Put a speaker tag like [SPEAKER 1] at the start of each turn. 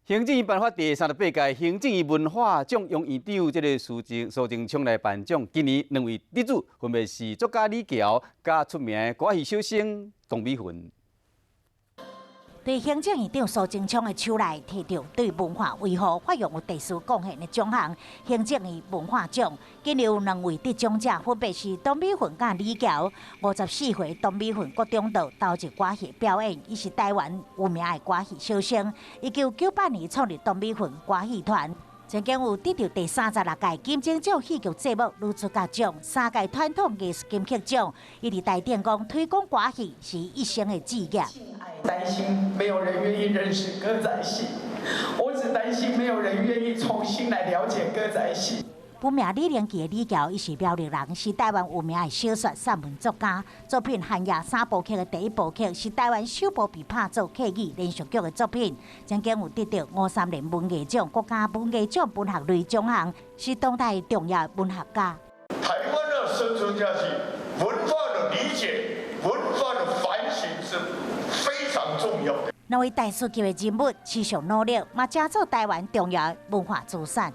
[SPEAKER 1] 行政院颁发第38届行政院文化奖杨院长苏贞昌来颁奖。今年2位得主分别是作家李乔甲出名的歌戏小生董美云。
[SPEAKER 2] 在行政院长苏贞昌的手内摕到对文化维护发扬有特殊贡献的奖项——行政院文化奖。今日有2位得奖者，分别是董美云甲李乔。54岁董美云国中岛投入歌戏表演，伊是台湾有名的歌戏小生。1998年创立董美云歌戏团。 曾经有得到第36届金钟奖戏剧节目女主角奖、3届传统艺术金曲奖。伊伫台电讲推广歌戏是一生的志业。
[SPEAKER 3] 担心没有人愿意认识歌仔戏，我只担心没有人愿意重新来了解歌仔戏。
[SPEAKER 2] 本名李连杰的李乔，伊是苗栗人，是台湾有名的小说散文作家。作品《寒夜3部曲》的第1部曲是台湾首部被拍做客语连续剧的作品，曾经有得到53年文艺奖、国家文艺奖文学类奖项，是当代重要文学家。
[SPEAKER 4] 台湾要生存下去，文化的理解、文化的反省是非常重要的。
[SPEAKER 2] 2位大师级的人物持续努力，嘛加做台湾重要文化资产。